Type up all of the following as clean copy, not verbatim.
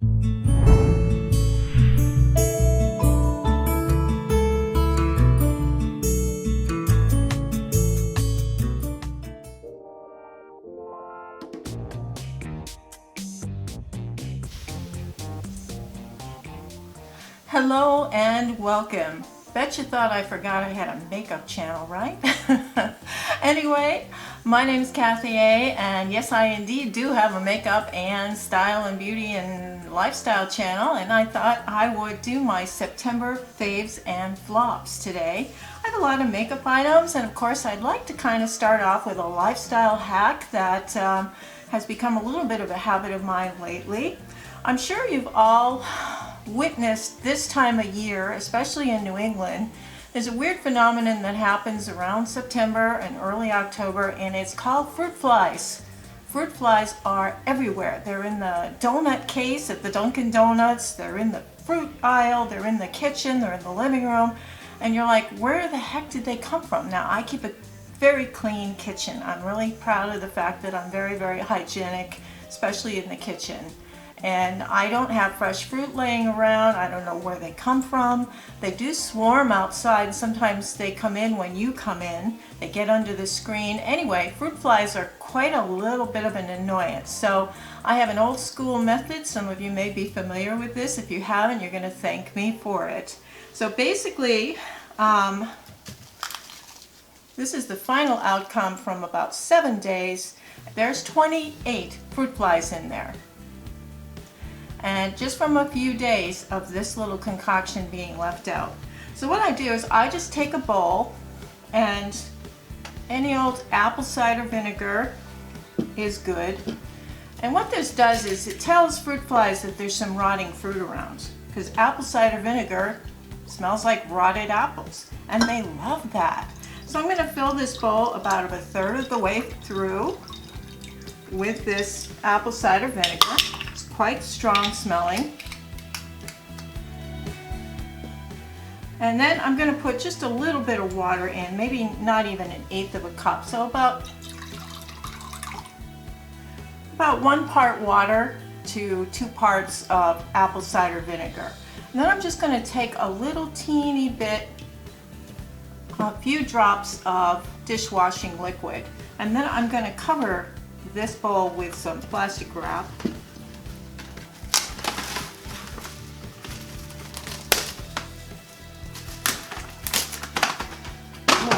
Hello and welcome. Bet you thought I forgot I had a makeup channel, right? Anyway, my name is Kathy A, and yes, I indeed do have a makeup and style and beauty and lifestyle channel, and I thought I would do my September faves and flops today. I have a lot of makeup items, and of course I'd like to kind of start off with a lifestyle hack that has become a little bit of a habit of mine lately. I'm sure you've all witnessed this time of year, especially in New England, there's a weird phenomenon that happens around September and early October, and it's called fruit flies. Fruit flies are everywhere. They're in the donut case at the Dunkin' Donuts, they're in the fruit aisle, they're in the kitchen, they're in the living room, and you're like, where the heck did they come from? Now, I keep a very clean kitchen. I'm really proud of the fact that I'm very, very hygienic, especially in the kitchen. And I don't have fresh fruit laying around. I don't know where they come from. They do swarm outside. Sometimes they come in when you come in. They get under the screen. Anyway, fruit flies are quite a little bit of an annoyance. So I have an old school method. Some of you may be familiar with this. If you haven't, you're going to thank me for it. So basically, this is the final outcome from about 7 days. There's 28 fruit flies in there. And just from a few days of this little concoction being left out. So what I do is I just take a bowl, and any old apple cider vinegar is good. And what this does is it tells fruit flies that there's some rotting fruit around, because apple cider vinegar smells like rotted apples, and they love that. So I'm going to fill this bowl about a third of the way through with this apple cider vinegar. Quite strong smelling. And then I'm going to put just a little bit of water in, maybe not even 1/8 of a cup, so about 1 part water to 2 parts of apple cider vinegar. And then I'm just going to take a little teeny bit, a few drops of dishwashing liquid, and then I'm going to cover this bowl with some plastic wrap.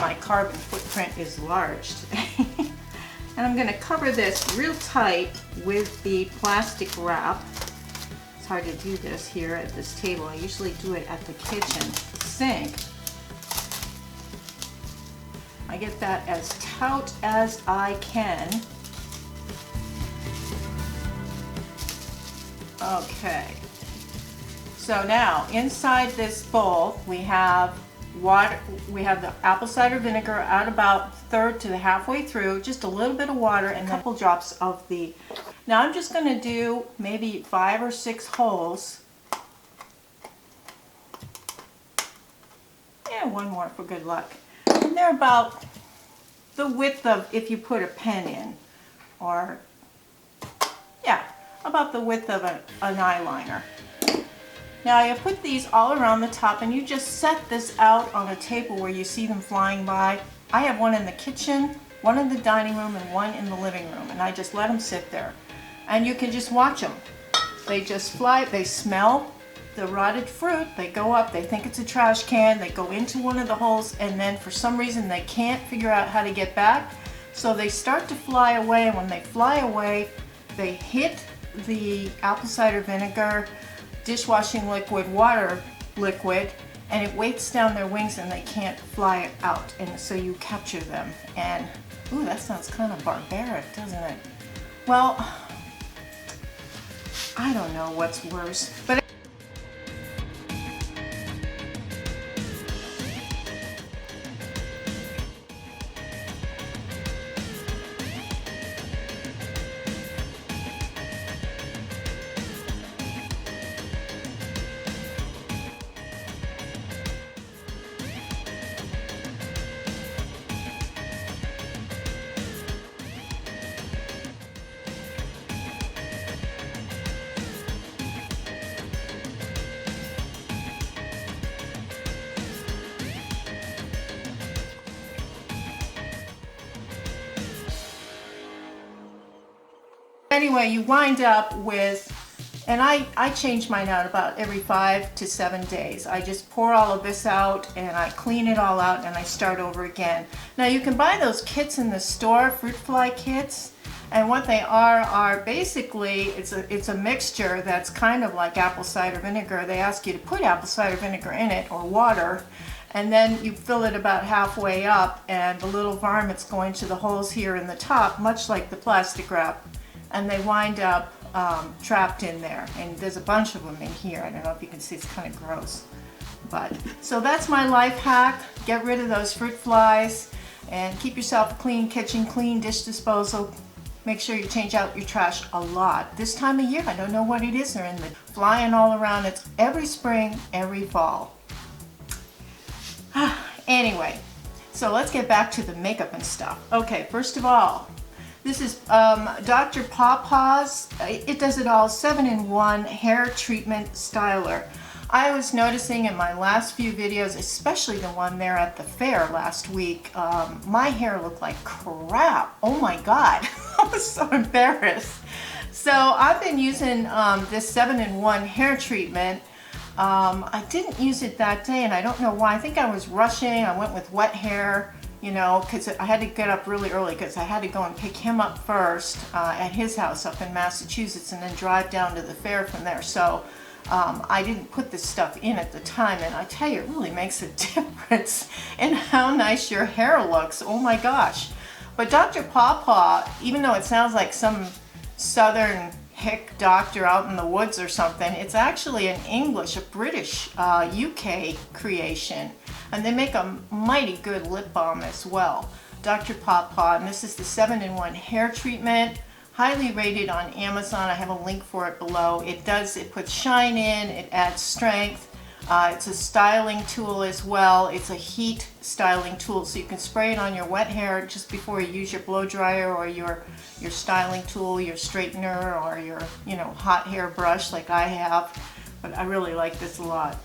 My carbon footprint is large today. And I'm going to cover this real tight with the plastic wrap. It's hard to do this here at this table. I usually do it at the kitchen sink. I get that as taut as I can. Okay. So now inside this bowl we have water. We have the apple cider vinegar at about 1/3 to the halfway through, just a little bit of water and a couple drops of the. Now I'm just going to do maybe 5 or 6 holes. And one more for good luck. And they're about the width of, if you put a pen in, or yeah, about the width of an eyeliner. Now you put these all around the top, and you just set this out on a table where you see them flying by. I have one in the kitchen, one in the dining room, and one in the living room, and I just let them sit there. And you can just watch them. They just fly, they smell the rotted fruit, they go up, they think it's a trash can, they go into one of the holes, and then for some reason they can't figure out how to get back. So they start to fly away, and when they fly away, they hit the apple cider vinegar, dishwashing liquid, water liquid, and it weights down their wings and they can't fly out, and so you capture them. And ooh, that sounds kind of barbaric, doesn't it? Well, I don't know what's worse, but anyway, you wind up with, and I change mine out about every 5 to 7 days. I just pour all of this out and I clean it all out and I start over again. Now you can buy those kits in the store, fruit fly kits, and what they are basically, it's a mixture that's kind of like apple cider vinegar. They ask you to put apple cider vinegar in it or water, and then you fill it about halfway up, and the little varmints go into the holes here in the top, much like the plastic wrap, and they wind up trapped in there, and there's a bunch of them in here. I don't know if you can see, it's kind of gross, but so that's my life hack. Get rid of those fruit flies and keep yourself a clean kitchen, clean dish disposal. Make sure you change out your trash a lot this time of year. I don't know what it is, they're in the flying all around. It's every spring, every fall. Anyway, so let's get back to the makeup and stuff. Okay, first of all, this is Dr. Pawpaw's, it does it all, 7-in-1 hair treatment styler. I was noticing in my last few videos, especially the one there at the fair last week, my hair looked like crap. Oh my God, I was so embarrassed. So I've been using this 7-in-1 hair treatment. I didn't use it that day and I don't know why. I think I was rushing. I went with wet hair, you know, because I had to get up really early because I had to go and pick him up first at his house up in Massachusetts and then drive down to the fair from there. So I didn't put this stuff in at the time, and I tell you, it really makes a difference in how nice your hair looks. Oh my gosh. But Dr. Pawpaw, even though it sounds like some southern hick doctor out in the woods or something, it's actually an English, a British, UK creation. And they make a mighty good lip balm as well. Dr. Pawpaw, and this is the 7-in-1 hair treatment. Highly rated on Amazon. I have a link for it below. It puts shine in, it adds strength. It's a styling tool as well. It's a heat styling tool, so you can spray it on your wet hair just before you use your blow dryer or your styling tool, your straightener, or your hot hair brush like I have. But I really like this a lot.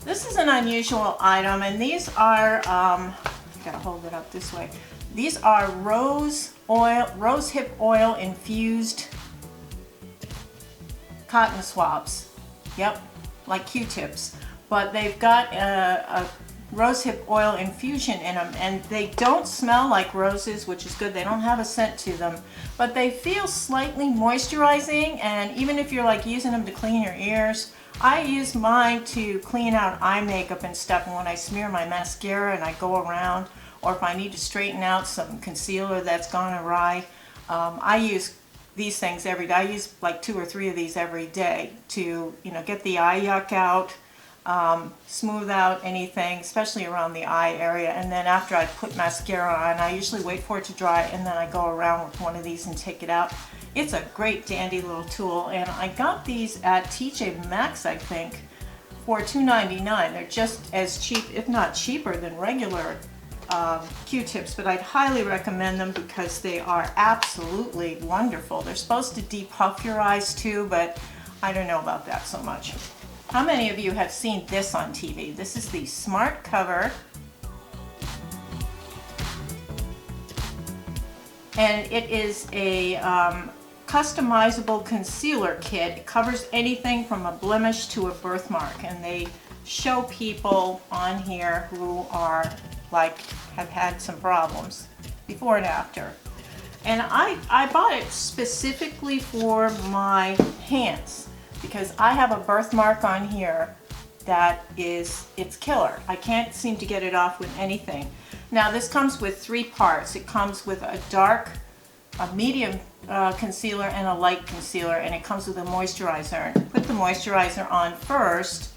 This is an unusual item, and these are gotta hold it up this way. These are rosehip oil infused cotton swabs. Yep, like Q-tips, but they've got a rosehip oil infusion in them, and they don't smell like roses, which is good. They don't have a scent to them, but they feel slightly moisturizing, and even if you're like using them to clean your ears, I use mine to clean out eye makeup and stuff, and when I smear my mascara and I go around, or if I need to straighten out some concealer that's gone awry, I use these things every day. I use like 2 or 3 of these every day to get the eye yuck out, smooth out anything, especially around the eye area. And then after I put mascara on, I usually wait for it to dry, and then I go around with one of these and take it out. It's a great dandy little tool, and I got these at TJ Maxx, I think, for $2.99. They're just as cheap, if not cheaper, than regular Q-tips, but I'd highly recommend them because they are absolutely wonderful. They're supposed to depuff your eyes too, but I don't know about that so much. How many of you have seen this on TV? This is the Smart Cover, and it is a customizable concealer kit. It covers anything from a blemish to a birthmark, and they show people on here who are have had some problems before and after. And I bought it specifically for my hands because I have a birthmark on here that it's killer. I can't seem to get it off with anything. Now this comes with 3 parts. It comes with a dark, a medium concealer and a light concealer, and it comes with a moisturizer. Put the moisturizer on first,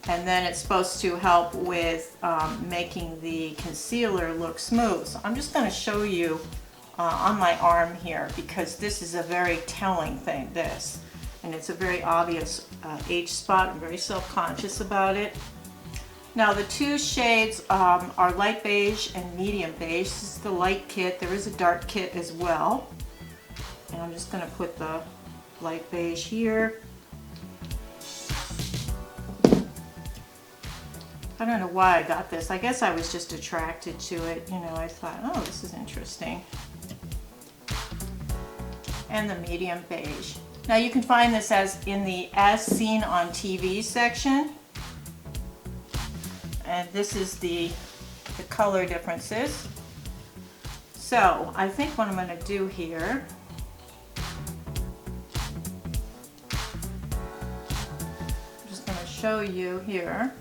and then it's supposed to help with making the concealer look smooth. So I'm just going to show you on my arm here, because this is a very telling thing, this. And it's a very obvious age spot. I'm very self-conscious about it. Now the 2 shades are light beige and medium beige. This is the light kit. There is a dark kit as well. And I'm just going to put the light beige here. I don't know why I got this. I guess I was just attracted to it. I thought, oh, this is interesting. and the medium beige. Now you can find this as in the As Seen on TV section. And this is the color differences. So I think what I'm going to do here, I'm just going to show you here.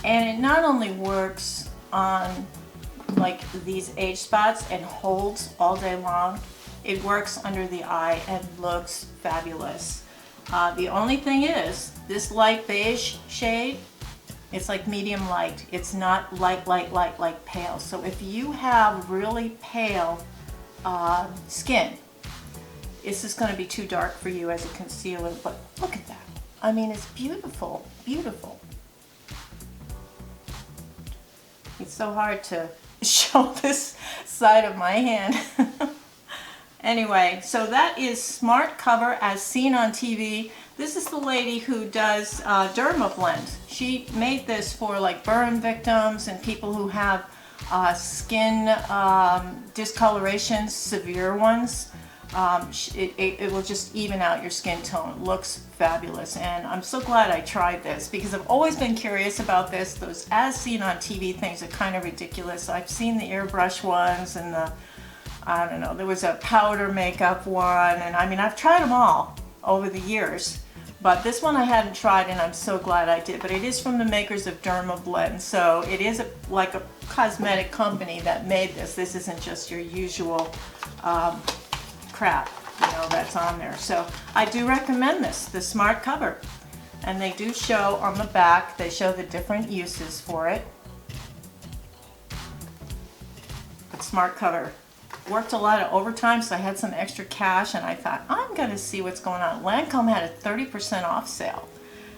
And it not only works on like these age spots and holds all day long, it works under the eye and looks fabulous. The only thing is, this light beige shade, it's like medium light. It's not light pale. So if you have really pale skin, this is going to be too dark for you as a concealer. But look at that. I mean, it's beautiful, beautiful. It's so hard to show this side of my hand. Anyway, so that is Smart Cover As Seen on TV. This is the lady who does Derma Blend. She made this for like burn victims and people who have skin discolorations, severe ones. It will just even out your skin tone. It looks fabulous, and I'm so glad I tried this because I've always been curious about this. Those As Seen on TV things are kind of ridiculous. I've seen the airbrush ones and the, I don't know, there was a powder makeup one, and I mean, I've tried them all over the years, but this one I hadn't tried, and I'm so glad I did. But it is from the makers of Derma Blend, so it is like a cosmetic company that made this. This isn't just your usual crap, you know, that's on there. So I do recommend this, the Smart Cover. And they do show on the back, they show the different uses for it. But Smart Cover. Worked a lot of overtime, so I had some extra cash, and I thought, I'm going to see what's going on. Lancome had a 30% off sale.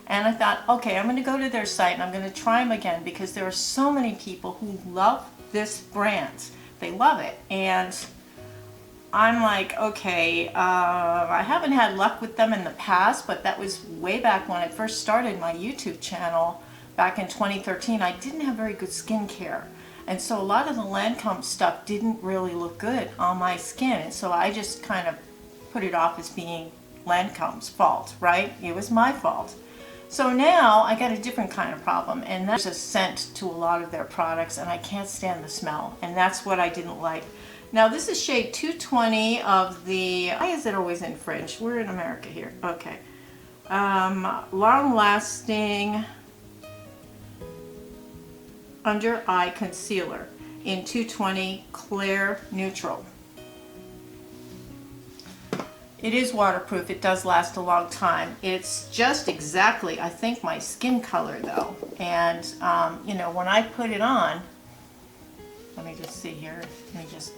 And I thought, okay, I'm going to go to their site and I'm going to try them again, because there are so many people who love this brand. They love it. And I'm like, okay, I haven't had luck with them in the past, but that was way back when I first started my YouTube channel back in 2013. I didn't have very good skincare. And so a lot of the Lancome stuff didn't really look good on my skin. And so I just kind of put it off as being Lancome's fault, right? It was my fault. So now I got a different kind of problem, and there's a scent to a lot of their products, and I can't stand the smell. And that's what I didn't like. Now this is shade 220 of the, why is it always in French? We're in America here. Okay. Long Lasting Under Eye Concealer in 220 Clear Neutral. It is waterproof. It does last a long time. It's just exactly, I think, my skin color though. And you know, when I put it on, let me just see here. Let me just,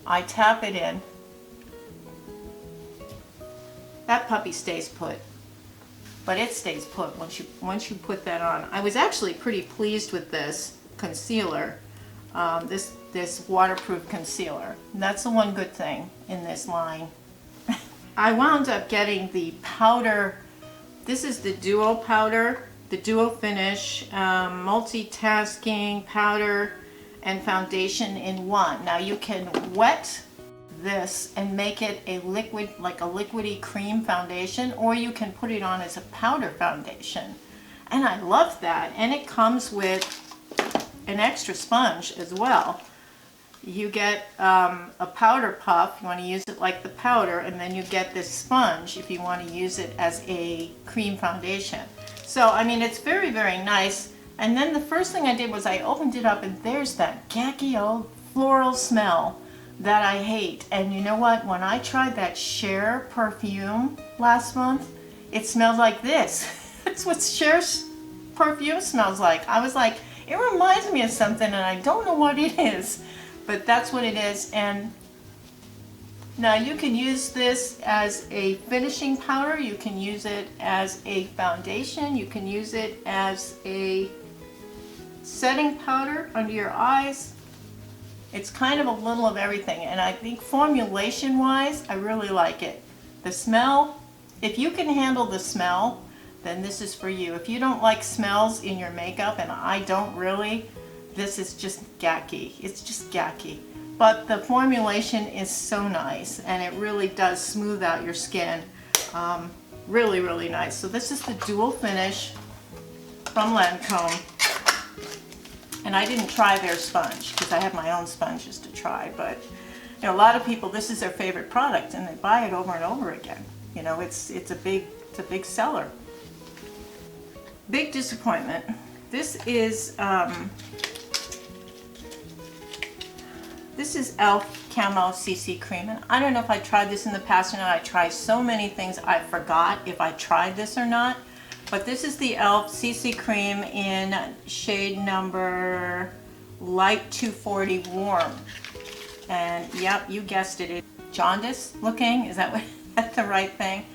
I tap it in. That puppy stays put. But it stays put once you put that on. I was actually pretty pleased with this concealer, this waterproof concealer. And that's the one good thing in this line. I wound up getting the powder. This is the Duo powder, the Duo Finish multitasking powder and foundation in one. Now you can wet this and make it a liquid, like a liquidy cream foundation, or you can put it on as a powder foundation. And I love that. And it comes with an extra sponge as well. You get a powder puff, you want to use it like the powder, and then you get this sponge if you want to use it as a cream foundation. So I mean, it's very, very nice. And then the first thing I did was I opened it up, and there's that gacky old floral smell that I hate. And you know what? When I tried that Cher perfume last month, it smelled like this. That's what Cher's perfume smells like. I was like, it reminds me of something, and I don't know what it is, but that's what it is. And now you can use this as a finishing powder, you can use it as a foundation, you can use it as a setting powder under your eyes. It's kind of a little of everything, and I think formulation wise I really like it. The smell, if you can handle the smell, then this is for you. If you don't like smells in your makeup, and I don't really, this is just gacky. It's just gacky. But the formulation is so nice, and it really does smooth out your skin. Really, really nice. So this is the dual finish from Lancome. And I didn't try their sponge because I have my own sponges to try. But you know, a lot of people, this is their favorite product, and they buy it over and over again. You know, it's a big seller. Big disappointment. This is e.l.f. CAMO CC Cream, and I don't know if I tried this in the past or not. I try so many things I forgot if I tried this or not. But this is the e.l.f. CC Cream in shade number Light 240 Warm. And yep, you guessed it. It's jaundice looking. Is that that's the right thing?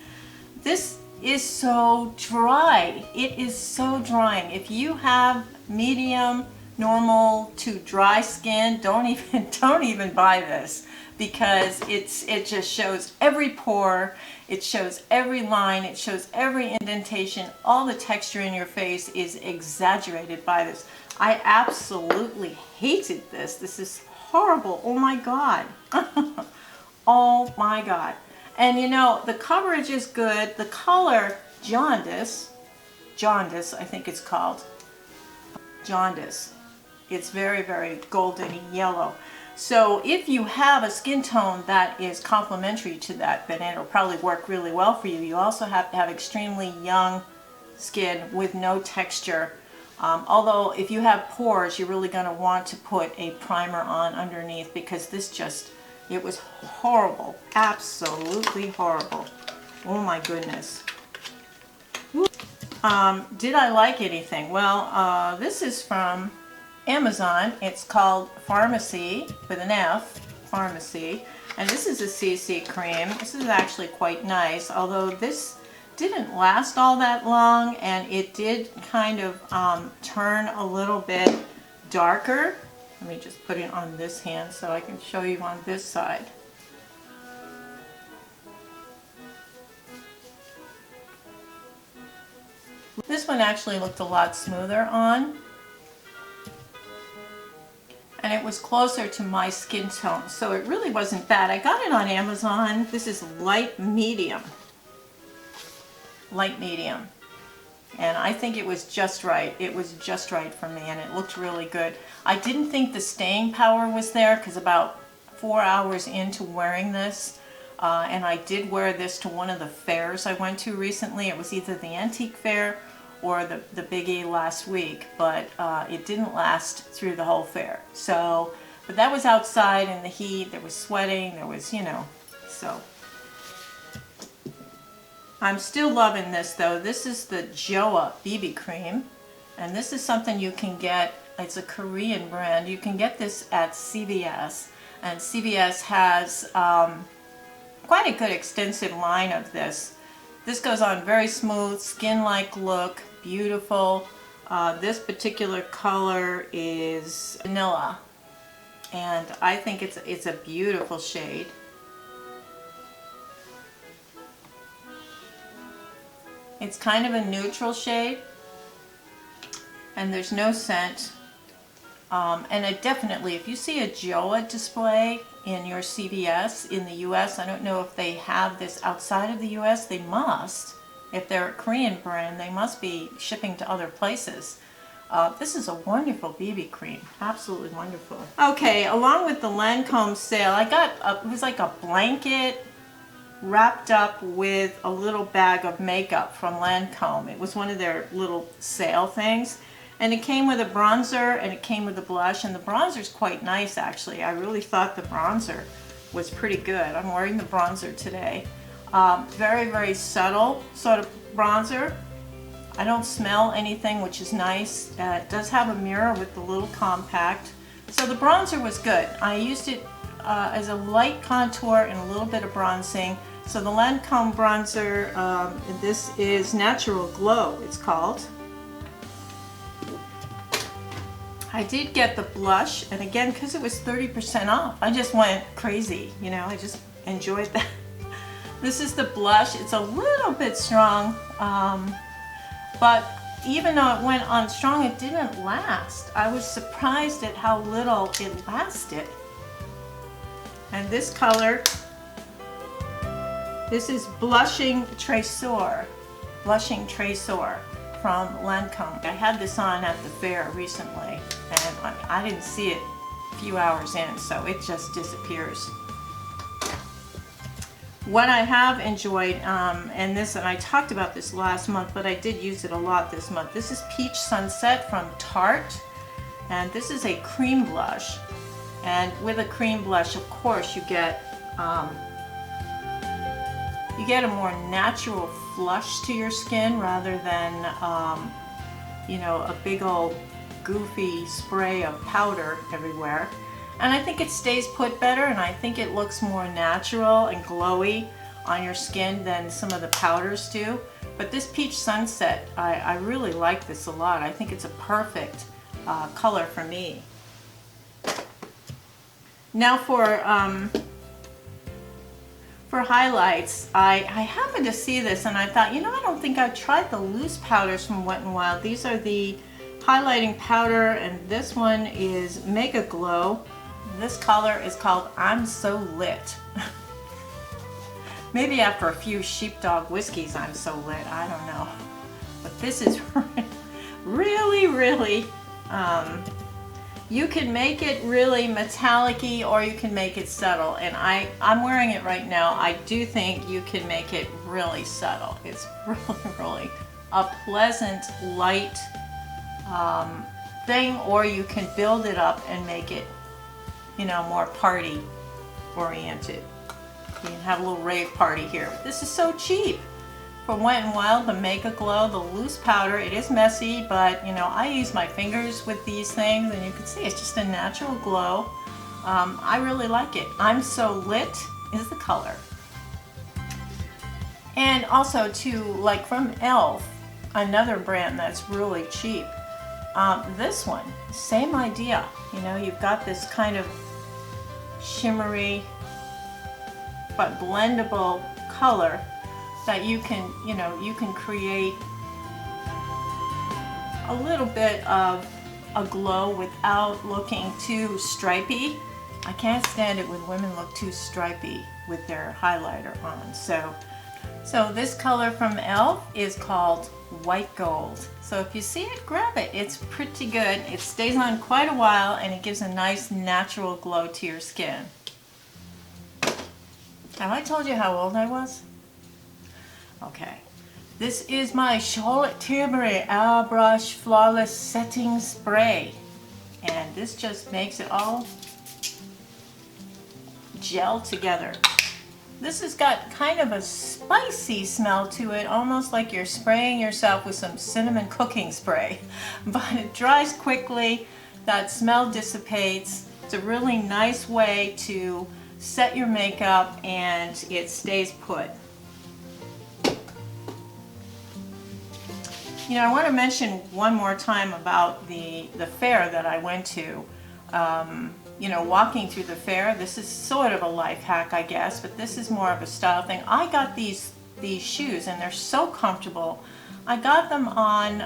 This is so dry. It is so drying. If you have medium, normal to dry skin, don't even buy this, because it just shows every pore, it shows every line, it shows every indentation. All the texture in your face is exaggerated by this. I absolutely hated this. This is horrible. Oh my god. Oh my god. And you know, the coverage is good. The color, jaundice I think it's called, jaundice. It's very, very golden yellow. So if you have a skin tone that is complementary to that, then it'll probably work really well for you. You also have to have extremely young skin with no texture. Although if you have pores, you're really going to want to put a primer on underneath, because this just, it was horrible. Absolutely horrible. Oh my goodness. Did I like anything? Well, this is from Amazon. It's called Pharmacy with an F, Pharmacy, and this is a CC cream. This is actually quite nice, although this didn't last all that long, and it did kind of turn a little bit darker. Let me just put it on this hand so I can show you on this side. This one actually looked a lot smoother on, and it was closer to my skin tone, so it really wasn't bad. I got it on Amazon. This is light medium. Light medium. And I think it was just right. It was just right for me, and it looked really good. I didn't think the staying power was there, because about 4 hours into wearing this, and I did wear this to one of the fairs I went to recently. It was either the antique fair or the biggie last week, but it didn't last through the whole fair. So, but that was outside in the heat. There was sweating. There was, you know, so. I'm still loving this though. This is the Joa BB cream, and this is something you can get. It's a Korean brand. You can get this at CVS, and CVS has quite a good extensive line of this. This goes on very smooth, skin-like look, beautiful. This particular color is vanilla, and I think it's a beautiful shade. It's kind of a neutral shade, and there's no scent. And it definitely, if you see a Joa display in your CVS in the US, I don't know if they have this outside of the US. They must. If they're a Korean brand, they must be shipping to other places. This is a wonderful BB cream. Absolutely wonderful. Okay, along with the Lancome sale, I got, it was like a blanket wrapped up with a little bag of makeup from Lancome. It was one of their little sale things. And it came with a bronzer, and it came with a blush, and the bronzer's quite nice actually. I really thought the bronzer was pretty good. I'm wearing the bronzer today. Very, very subtle sort of bronzer. I don't smell anything, which is nice. It does have a mirror with the little compact. So the bronzer was good. I used it as a light contour and a little bit of bronzing. So the Lancome bronzer, this is Natural Glow, it's called. I did get the blush, and again, because it was 30% off, I just went crazy, you know, I just enjoyed that. This is the blush. It's a little bit strong, but even though it went on strong, it didn't last. I was surprised at how little it lasted. And this color, this is Blushing Tresor from Lancome. I had this on at the fair recently, and I didn't see it a few hours in, so it just disappears. What I have enjoyed, and I talked about this last month, but I did use it a lot this month. This is Peach Sunset from Tarte, and this is a cream blush. And with a cream blush, of course, you get a more natural flush to your skin rather than, you know, a big old goofy spray of powder everywhere. And I think it stays put better, and I think it looks more natural and glowy on your skin than some of the powders do. But this Peach Sunset, I really like this a lot. I think it's a perfect color for me. Now for highlights, I happened to see this and I thought, you know, I don't think I've tried the loose powders from Wet n Wild. These are the highlighting powder, and this one is Mega Glow. This color is called I'm So Lit. Maybe after a few sheepdog whiskeys I'm so lit, I don't know. But this is really, you can make it really metallic-y or you can make it subtle. And I'm wearing it right now. I do think you can make it really subtle. It's really a pleasant, light thing, or you can build it up and make it, you know, more party oriented. You can have a little rave party here. This is so cheap. From Wet n Wild, the Mega Glow, the loose powder. It is messy, but you know, I use my fingers with these things and you can see it's just a natural glow. I really like it. I'm So Lit is the color. And also too, like from e.l.f., another brand that's really cheap. This one, same idea. You know, you've got this kind of shimmery but blendable color that you can, you know, you can create a little bit of a glow without looking too stripey. I can't stand it when women look too stripey with their highlighter on. So this color from e.l.f. is called White Gold. So if you see it, grab it. It's pretty good. It stays on quite a while and it gives a nice natural glow to your skin. Have I told you how old I was? Okay. This is my Charlotte Tilbury Airbrush Flawless Setting Spray. And this just makes it all gel together. This has got kind of a spicy smell to it, almost like you're spraying yourself with some cinnamon cooking spray. But it dries quickly, that smell dissipates. It's a really nice way to set your makeup and it stays put. You know, I want to mention one more time about the fair that I went to. You know, walking through the fair, this is sort of a life hack, I guess, but this is more of a style thing. I got these shoes and they're so comfortable. I got them on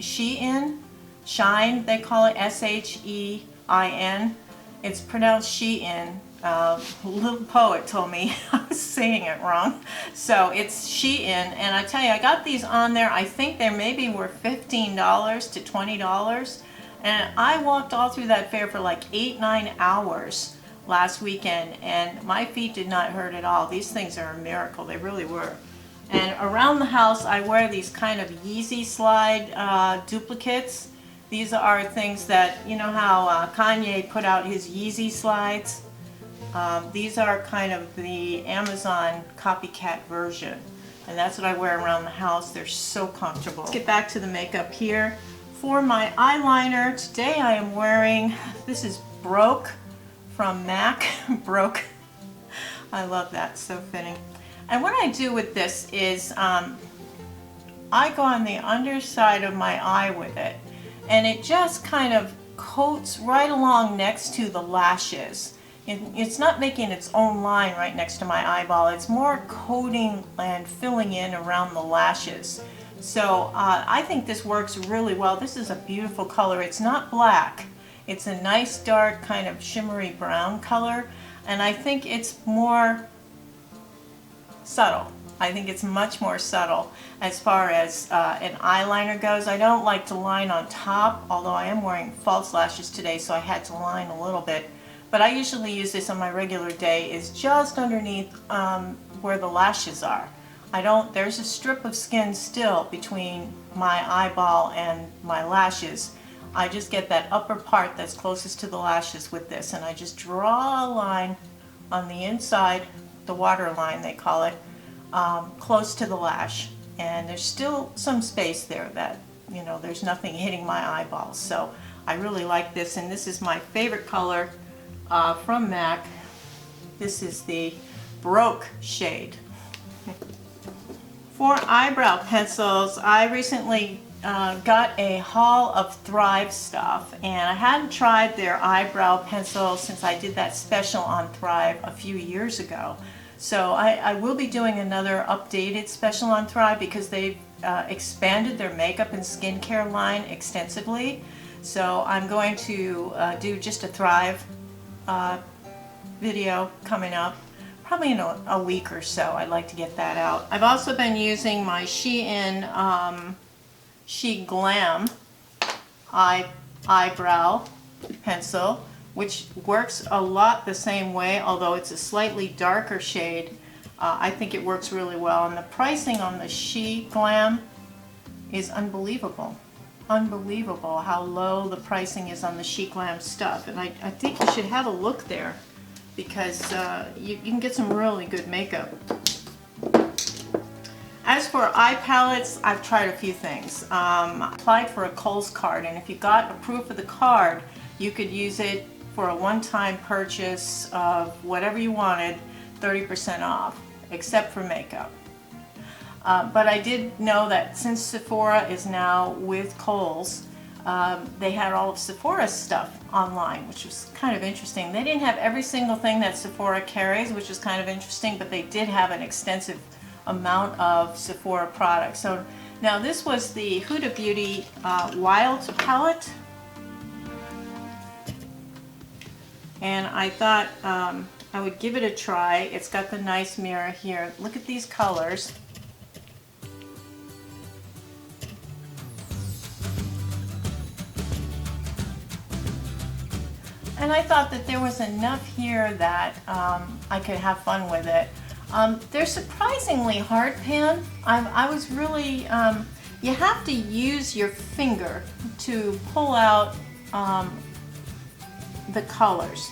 Shein, Shine, they call it S-H-E-I-N. It's pronounced Shein. A little poet told me I was saying it wrong. So it's Shein, and I tell you, I got these on there. I think they maybe were $15 to $20. And I walked all through that fair for like 8-9 hours last weekend, and my feet did not hurt at all. These things are a miracle. They really were. And around the house, I wear these kind of Yeezy slide duplicates. These are things that, you know how Kanye put out his Yeezy slides? These are kind of the Amazon copycat version. And that's what I wear around the house. They're so comfortable. Let's get back to the makeup here. For my eyeliner, today I am wearing, this is Broke from MAC. Broke. I love that, so fitting. And what I do with this is I go on the underside of my eye with it. and it just kind of coats right along next to the lashes. It's not making its own line right next to my eyeball. It's more coating and filling in around the lashes. So I think this works really well. This is a beautiful color. It's not black. It's a nice dark kind of shimmery brown color, and I think it's more subtle. I think it's much more subtle as far as an eyeliner goes. I don't like to line on top, although I am wearing false lashes today, so I had to line a little bit. But I usually use this on my regular day, is just underneath where the lashes are. There's a strip of skin still between my eyeball and my lashes. I just get that upper part that's closest to the lashes with this, and I just draw a line on the inside, the water line they call it, close to the lash. And there's still some space there that, you know, there's nothing hitting my eyeballs. So I really like this, and this is my favorite color from MAC. This is the Broke shade. For eyebrow pencils, I recently got a haul of Thrive stuff, and I hadn't tried their eyebrow pencil since I did that special on Thrive a few years ago. So I will be doing another updated special on Thrive because they've expanded their makeup and skincare line extensively. So I'm going to do just a Thrive video coming up, probably in a week or so. I'd like to get that out. I've also been using my Shein She Glam eyebrow pencil, which works a lot the same way, although it's a slightly darker shade. I think it works really well, and the pricing on the She Glam is unbelievable. Unbelievable how low the pricing is on the She Glam stuff, and I think you should have a look there because you can get some really good makeup. As for eye palettes, I've tried a few things. I applied for a Kohl's card, and if you got a proof of the card, you could use it for a one-time purchase of whatever you wanted, 30% off, except for makeup. But I did know that since Sephora is now with Kohl's, they had all of Sephora's stuff online, which was kind of interesting. They didn't have every single thing that Sephora carries, which was kind of interesting, but they did have an extensive amount of Sephora products. So now this was the Huda Beauty Wild palette, and I thought I would give it a try. It's got the nice mirror here. Look at these colors. And I thought that there was enough here that I could have fun with it. They're surprisingly hard pan. I was really, you have to use your finger to pull out the colors.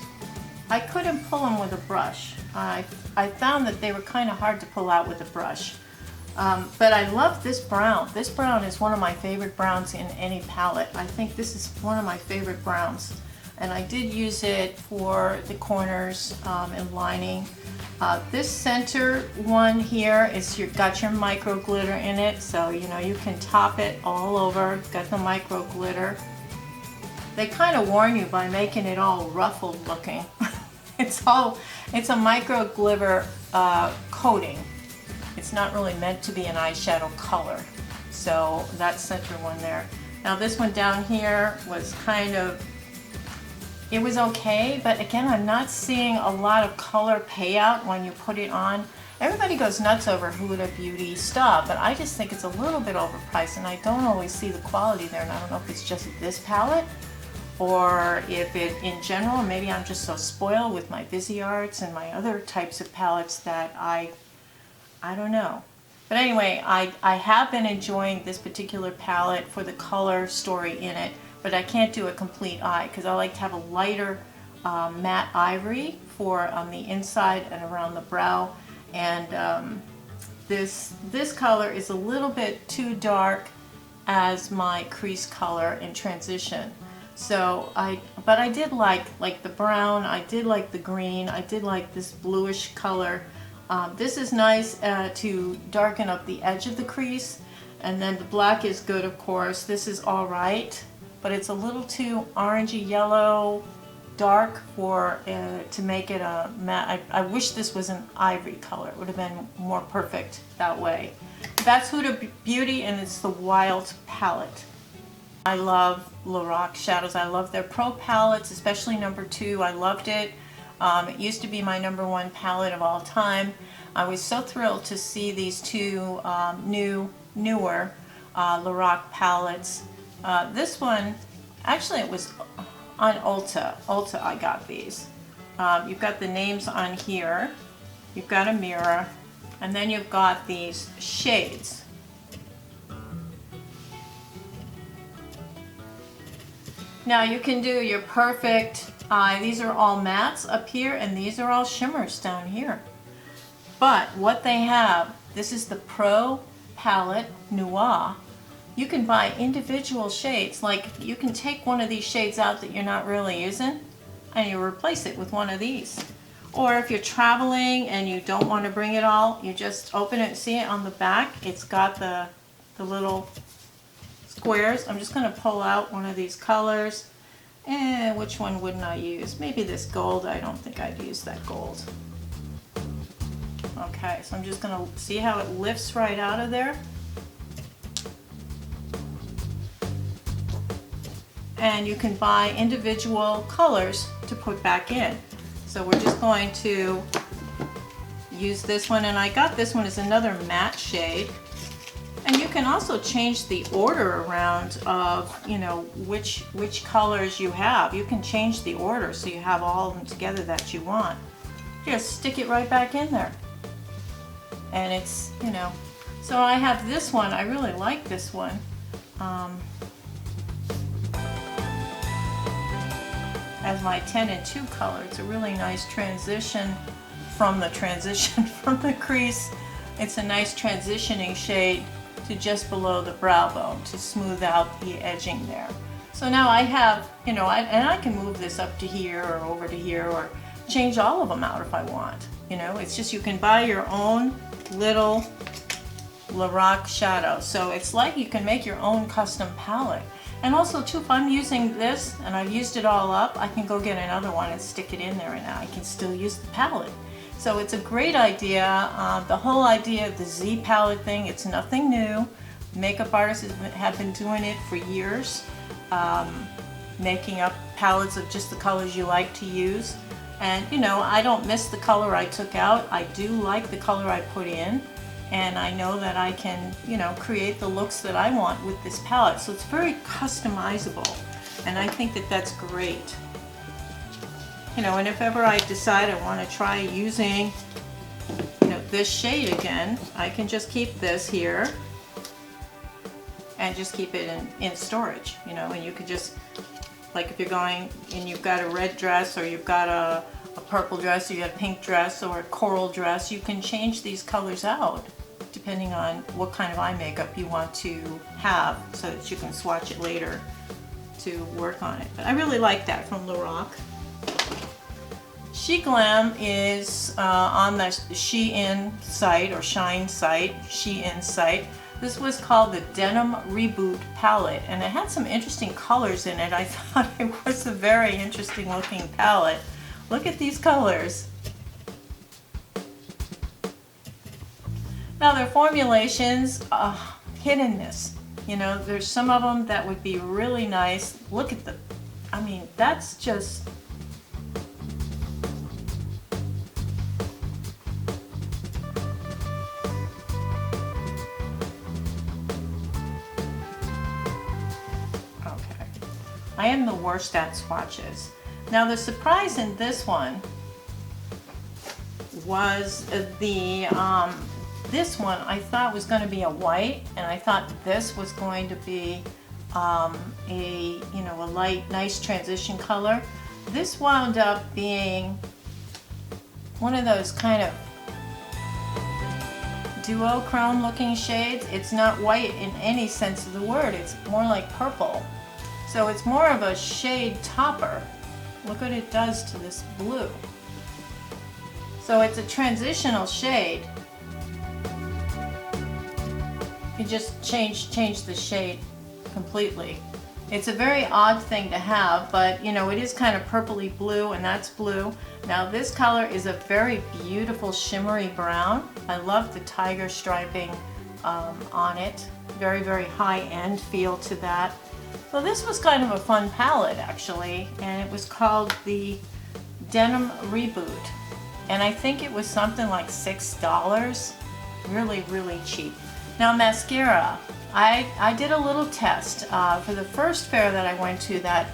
I couldn't pull them with a brush. I found that they were kind of hard to pull out with a brush. But I love this brown. This brown is one of my favorite browns in any palette. I think this is one of my favorite browns. And I did use it for the corners and lining. This center one here is got your micro glitter in it, so you know you can top it all over. It's got the micro glitter. They kind of warn you by making it all ruffled looking. It's a micro glitter coating. It's not really meant to be an eyeshadow color. So that center one there. Now this one down here was kind of, it was okay, but again, I'm not seeing a lot of color payout when you put it on. Everybody goes nuts over Huda Beauty stuff, but I just think it's a little bit overpriced, and I don't always see the quality there, and I don't know if it's just this palette, or if it, in general, maybe I'm just so spoiled with my Visearts and my other types of palettes that I don't know. But anyway, I have been enjoying this particular palette for the color story in it, but I can't do a complete eye because I like to have a lighter matte ivory for on the inside and around the brow. And this color is a little bit too dark as my crease color in transition. So but I did like the brown, I did like the green, I did like this bluish color. This is nice to darken up the edge of the crease, and then the black is good, of course. This is all right. but it's a little too orangey yellow dark for to make it a matte. I wish this was an ivory color. It would have been more perfect that way. That's Huda Beauty, and it's the Wild palette. I love Lorac shadows. I love their Pro palettes, especially number 2. I loved it. It used to be my #1 palette of all time. I was so thrilled to see these two newer Lorac palettes. This one, actually it was on Ulta. Ulta I got these. You've got the names on here. You've got a mirror. And then you've got these shades. Now you can do your perfect eye. These are all mattes up here, and these are all shimmers down here. But what they have, this is the Pro Palette Noir. You can buy individual shades. Like, you can take one of these shades out that you're not really using, and you replace it with one of these. Or if you're traveling and you don't want to bring it all, you just open it and see it on the back. It's got the little squares. I'm just going to pull out one of these colors. And which one wouldn't I use? Maybe this gold. I don't think I'd use that gold. Okay, so I'm just going to see how it lifts right out of there. And you can buy individual colors to put back in. So we're just going to use this one, and I got this one as another matte shade. And you can also change the order around of, you know, which colors you have. You can change the order so you have all of them together that you want. Just stick it right back in there. And it's, you know, so I have this one. I really like this one. As my 10 and 2 color. It's a really nice transition from the crease. It's a nice transitioning shade to just below the brow bone to smooth out the edging there. So now I have, you know, and I can move this up to here or over to here or change all of them out if I want. You know, it's just you can buy your own little Lorac shadow. So it's like you can make your own custom palette. And also too, if I'm using this and I've used it all up, I can go get another one and stick it in there, and I can still use the palette. So it's a great idea. The whole idea of the Z palette thing, it's nothing new. Makeup artists have been doing it for years, making up palettes of just the colors you like to use. And you know, I don't miss the color I took out. I do like the color I put in. And I know that I can, you know, create the looks that I want with this palette. So it's very customizable, and I think that that's great. You know, and if ever I decide I want to try using, you know, this shade again, I can just keep this here and just keep it in storage, you know, and you could just, like if you're going and you've got a red dress, or you've got a purple dress, or you got a pink dress, or a coral dress, you can change these colors out depending on what kind of eye makeup you want to have, so that you can swatch it later to work on it. But I really like that from Lorac. SheGlam is on the Shein site, or Shine site, Shein site. This was called the Denim Reboot palette, and it had some interesting colors in it. I thought it was a very interesting looking palette. Look at these colors. Now their formulations, hit and miss. You know, there's some of them that would be really nice. Look at the, I mean, that's just, okay. I am the worst at swatches. Now the surprise in this one was this one I thought was going to be a white, and I thought this was going to be a light, nice transition color. This wound up being one of those kind of duochrome looking shades. It's not white in any sense of the word. It's more like purple. So it's more of a shade topper. Look what it does to this blue. So it's a transitional shade. You just change the shade completely. It's a very odd thing to have, but you know, it is kind of purpley blue, and that's blue. Now this color is a very beautiful shimmery brown. I love the tiger striping on it. Very, very high-end feel to that. So this was kind of a fun palette actually, and it was called the Denim Reboot. And I think it was something like $6. Really, really cheap. Now mascara. I did a little test for the first fair that I went to, that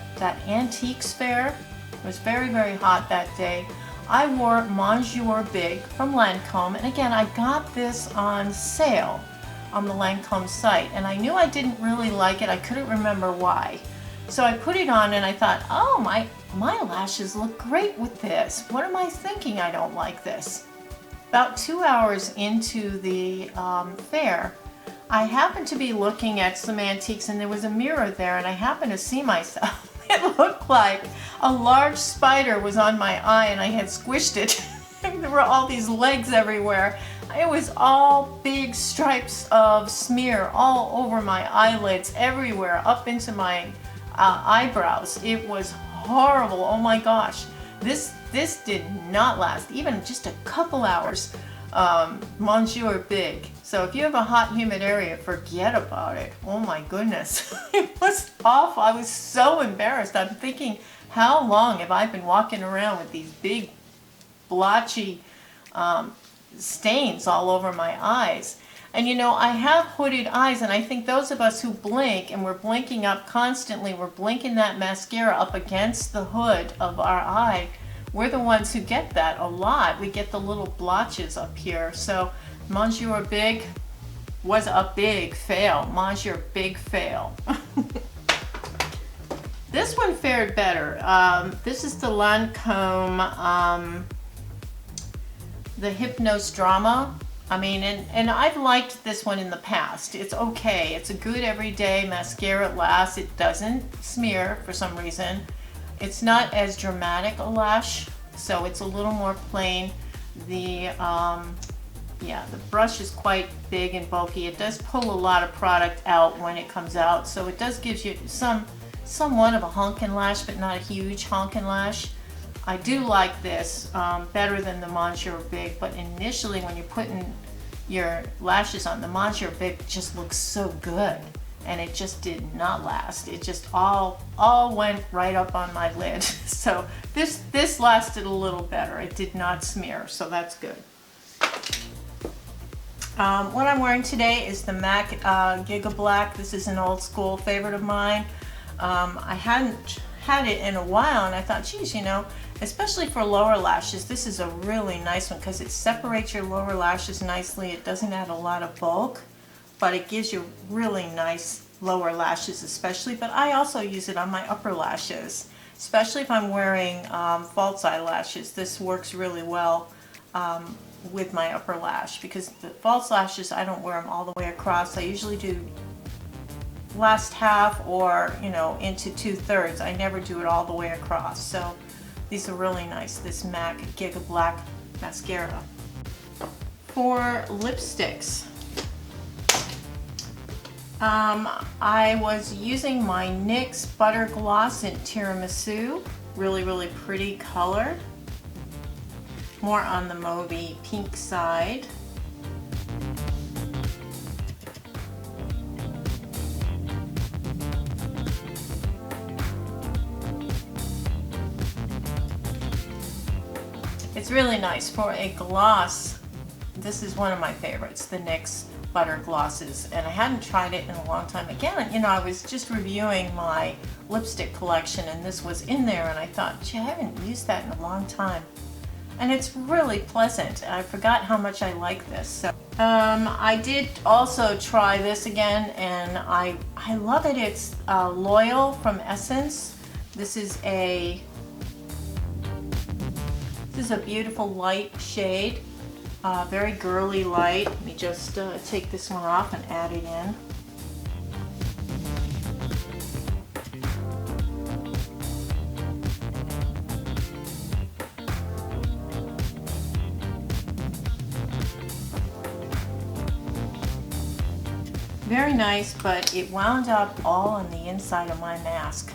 Antiques fair. It was very, very hot that day. I wore Monsieur Big from Lancome, and again, I got this on sale on the Lancome site, and I knew I didn't really like it. I couldn't remember why. So I put it on and I thought, oh, my lashes look great with this. What am I thinking? I don't like this. About 2 hours into the fair, I happened to be looking at some antiques, and there was a mirror there, and I happened to see myself. It looked like a large spider was on my eye and I had squished it. There were all these legs everywhere. It was all big stripes of smear all over my eyelids, everywhere, up into my eyebrows. It was horrible. Oh my gosh. This did not last even just a couple hours. Monsieur Big. So if you have a hot, humid area, forget about it. Oh my goodness. It was awful. I was so embarrassed. I'm thinking, how long have I been walking around with these big, blotchy stains all over my eyes? And you know, I have hooded eyes, and I think those of us who blink, and we're blinking up constantly, we're blinking that mascara up against the hood of our eye, we're the ones who get that a lot. We get the little blotches up here. So Monsieur Big was a big fail. Monsieur Big fail. This one fared better. This is the Lancome, the Hypnose Drama. I mean, and I've liked this one in the past. It's okay. It's a good everyday mascara. It lasts. It doesn't smear for some reason. It's not as dramatic a lash, so it's a little more plain. The the brush is quite big and bulky. It does pull a lot of product out when it comes out, so it does give you somewhat of a honkin' lash, but not a huge honkin' lash. I do like this better than the Monsieur Big, but initially when you're putting your lashes on, the Monsieur Big just looks so good, and it just did not last. It just all went right up on my lid. So this lasted a little better. It did not smear, so that's good. What I'm wearing today is the MAC Giga Black. This is an old school favorite of mine. I hadn't had it in a while, and I thought, geez, you know, especially for lower lashes, this is a really nice one because it separates your lower lashes nicely. It doesn't add a lot of bulk, but it gives you really nice lower lashes especially. But I also use it on my upper lashes, especially if I'm wearing false eyelashes. This works really well with my upper lash, because the false lashes, I don't wear them all the way across. I usually do last half, or you know, into 2/3. I never do it all the way across. So these are really nice, this MAC Giga Black mascara. For lipsticks, I was using my NYX Butter Gloss in Tiramisu. Really, really pretty color. More on the mauvey pink side. It's really nice for a gloss. This is one of my favorites, the NYX Butter Glosses, and I hadn't tried it in a long time. Again, you know, I was just reviewing my lipstick collection, and this was in there, and I thought, gee, I haven't used that in a long time. And it's really pleasant. I forgot how much I like this. So, I did also try this again, and I love it. It's Loyal from Essence. This is a beautiful light shade, very girly light. Let me just take this one off and add it in. very nice, but it wound up all on the inside of my mask.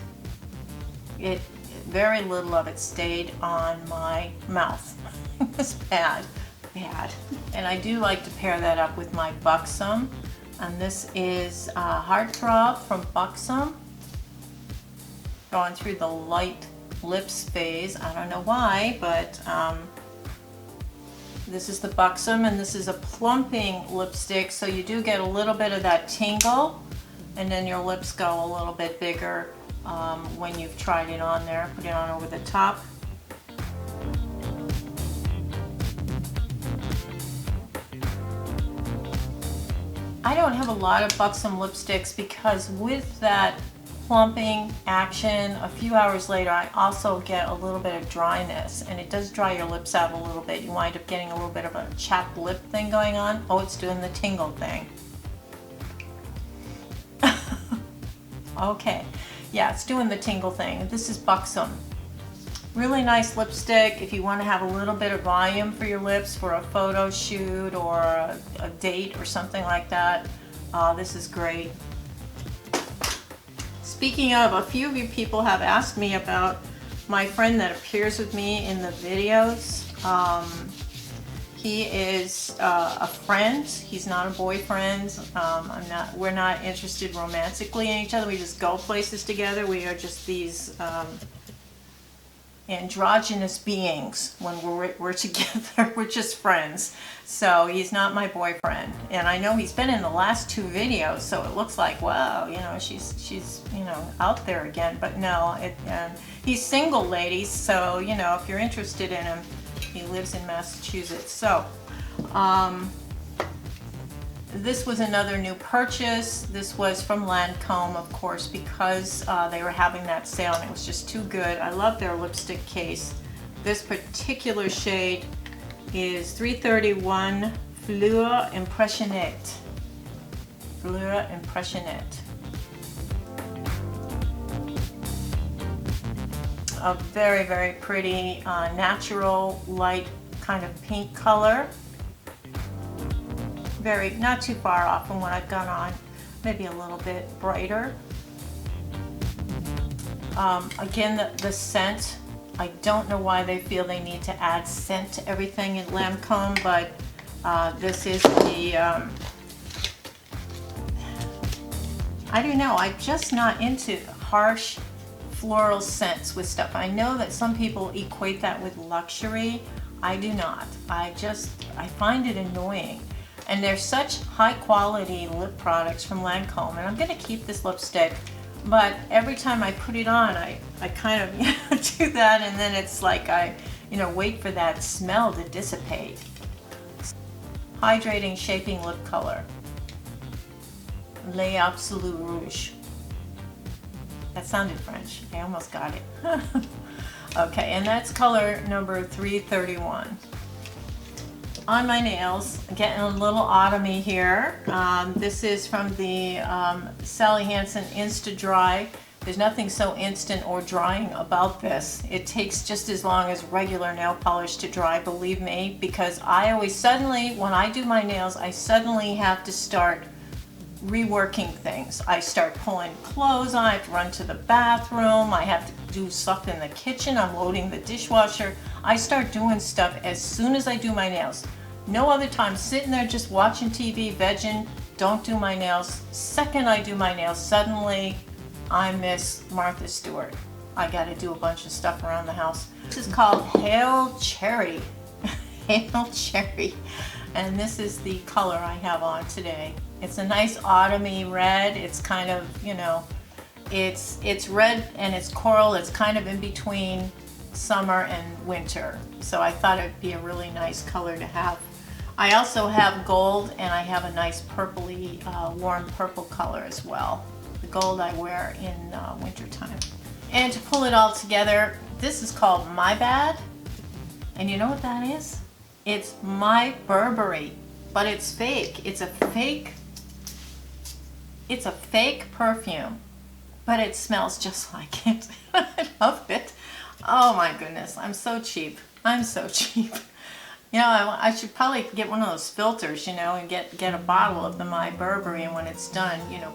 Very little of it stayed on my mouth. It was bad. And I do like to pair that up with my Buxom. And this is Heartthrob from Buxom. Going through the light lips phase. I don't know why, but this is the Buxom, and this is a plumping lipstick, so you do get a little bit of that tingle, and then your lips go a little bit bigger when you've tried it on there. Put it on over the top. I don't have a lot of Buxom lipsticks because with that plumping action, a few hours later I also get a little bit of dryness, and it does dry your lips out a little bit. You wind up getting a little bit of a chapped lip thing going on. Oh, it's doing the tingle thing. Okay, yeah, it's doing the tingle thing. This is Buxom. Really nice lipstick if you want to have a little bit of volume for your lips for a photo shoot or a date or something like that. This is great. Speaking of, a few of you people have asked me about my friend that appears with me in the videos. He is a friend. He's not a boyfriend. We're not interested romantically in each other. We just go places together. We are just these androgynous beings when we're together. We're just friends. So he's not my boyfriend, and I know he's been in the last 2 videos, so it looks like, wow, you know, she's you know, out there again. But no, he's single, ladies, so you know, if you're interested in him, he lives in Massachusetts. So this was another new purchase. This was from Lancome, of course, because they were having that sale and it was just too good. I love their lipstick case. This particular shade is 331 Fleur Impressionate. Fleur Impressionate. A very, very pretty, natural, light kind of pink color. Not too far off from what I've got on, maybe a little bit brighter. Again, the scent, I don't know why they feel they need to add scent to everything in Lancome, but this is the, I don't know, I'm just not into harsh floral scents with stuff. I know that some people equate that with luxury. I do not. I find it annoying. And they're such high quality lip products from Lancome, and I'm going to keep this lipstick, but every time I put it on, I kind of do that, and then it's like I wait for that smell to dissipate. Hydrating Shaping Lip Color. Les Absolu Rouge. That sounded French. I almost got it. Okay, and that's color number 331. On my nails, getting a little autumny here. This is from the Sally Hansen Insta Dry. There's nothing so instant or drying about this. It takes just as long as regular nail polish to dry, believe me, because I always suddenly, when I do my nails, I suddenly have to start reworking things. I start pulling clothes on, I have to run to the bathroom, I have to do stuff in the kitchen, I'm loading the dishwasher. I start doing stuff as soon as I do my nails. No other time, sitting there just watching TV, vegging, don't do my nails. Second I do my nails, suddenly I miss Martha Stewart. I gotta do a bunch of stuff around the house. This is called Hail Cherry. Hail Cherry. And this is the color I have on today. It's a nice autumny red. It's kind of, it's red and it's coral. It's kind of in between summer and winter. So I thought it'd be a really nice color to have. I also have gold, and I have a nice purpley, warm purple color as well. The gold I wear in winter time. And to pull it all together, this is called My Bad. And you know what that is? It's My Burberry, but it's fake. It's a fake perfume, but it smells just like it. I love it. Oh my goodness, I'm so cheap. I'm so cheap. You know, I should probably get one of those filters, you know, and get a bottle of the My Burberry, and when it's done, you know,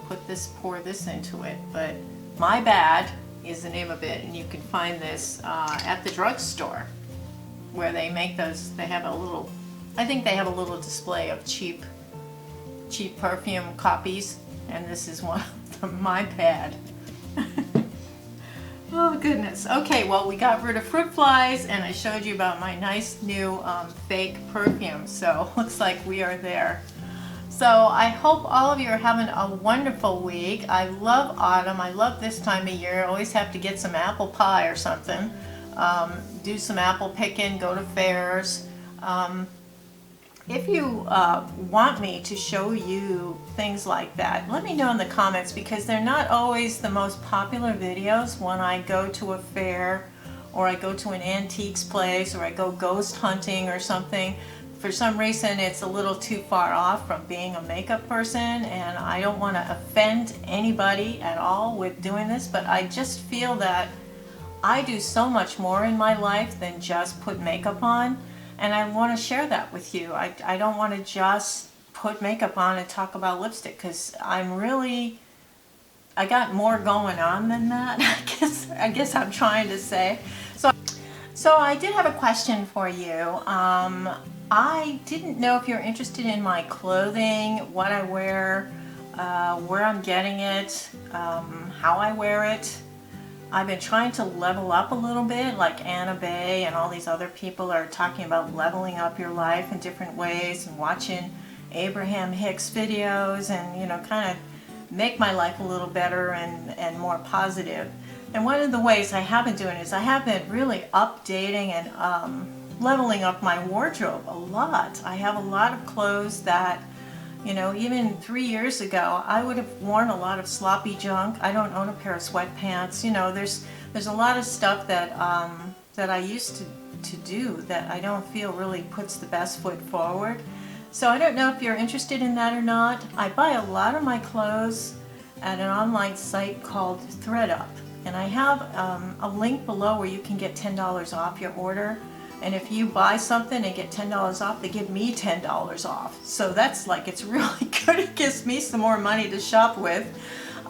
pour this into it. But My Bad is the name of it, and you can find this at the drugstore where they make those. They have a little, I think they have a little display of cheap perfume copies, and this is one of them, My Bad. Oh goodness. Okay, well, we got rid of fruit flies, and I showed you about my nice new fake perfume, so looks like we are there. So I hope all of you are having a wonderful week. I love autumn. I love this time of year. I always have to get some apple pie or something, do some apple picking, go to fairs. If you want me to show you things like that, let me know in the comments, because they're not always the most popular videos when I go to a fair, or I go to an antiques place, or I go ghost hunting or something. For some reason it's a little too far off from being a makeup person, and I don't want to offend anybody at all with doing this, but I just feel that I do so much more in my life than just put makeup on. And I want to share that with you. I don't want to just put makeup on and talk about lipstick, because I got more going on than that, I guess I'm trying to say. So I did have a question for you. I didn't know if you're interested in my clothing, what I wear, where I'm getting it, how I wear it. I've been trying to level up a little bit, like Anna Bay and all these other people are talking about leveling up your life in different ways, and watching Abraham Hicks videos, and, you know, kind of make my life a little better and more positive. And one of the ways I have been doing is I have been really updating and leveling up my wardrobe a lot. I have a lot of clothes that, you know, even 3 years ago, I would have worn a lot of sloppy junk. I don't own a pair of sweatpants. You know, there's a lot of stuff that that I used to do that I don't feel really puts the best foot forward. So I don't know if you're interested in that or not. I buy a lot of my clothes at an online site called ThredUp, and I have a link below where you can get $10 off your order. And if you buy something and get $10 off, they give me $10 off. So that's like, it's really good. It gives me some more money to shop with.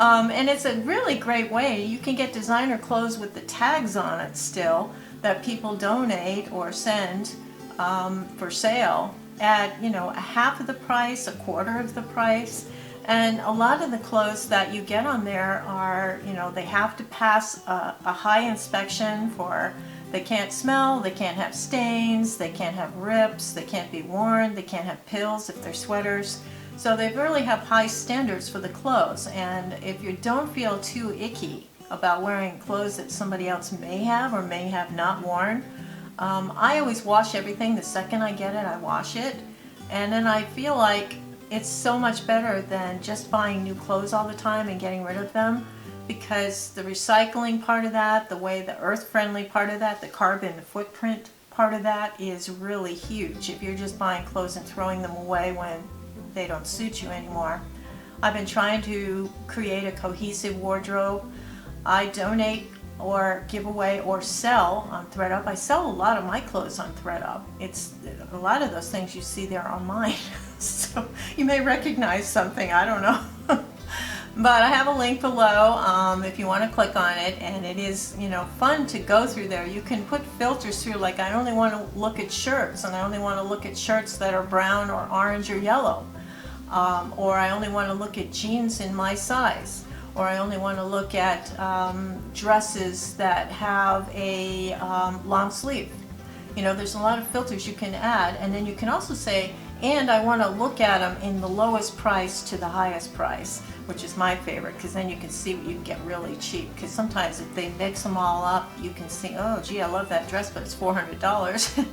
And it's a really great way. You can get designer clothes with the tags on it still that people donate or send for sale at, you know, a half of the price, a quarter of the price. And a lot of the clothes that you get on there are, you know, they have to pass a high inspection for. They can't smell, they can't have stains, they can't have rips, they can't be worn, they can't have pills if they're sweaters. So they really have high standards for the clothes. And if you don't feel too icky about wearing clothes that somebody else may have or may have not worn, I always wash everything. The second I get it, I wash it. And then I feel like it's so much better than just buying new clothes all the time and getting rid of them. Because the recycling part of that, the way the earth-friendly part of that, the carbon footprint part of that is really huge. If you're just buying clothes and throwing them away when they don't suit you anymore. I've been trying to create a cohesive wardrobe. I donate or give away or sell on ThredUp. I sell a lot of my clothes on ThredUp. It's a lot of those things you see there are mine. So you may recognize something, I don't know. But I have a link below if you want to click on it, and it is, you know, fun to go through there. You can put filters through, like I only want to look at shirts, and I only want to look at shirts that are brown or orange or yellow. Or I only want to look at jeans in my size. Or I only want to look at dresses that have a long sleeve. You know, there's a lot of filters you can add, and then you can also say, and I want to look at them in the lowest price to the highest price, which is my favorite, because then you can see what you can get really cheap. Because sometimes if they mix them all up, you can see, oh gee, I love that dress, but it's $400.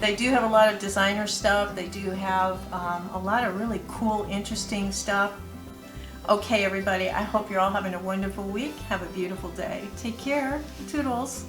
They do have a lot of designer stuff. They do have a lot of really cool, interesting stuff. Okay, everybody, I hope you're all having a wonderful week. Have a beautiful day. Take care. Toodles.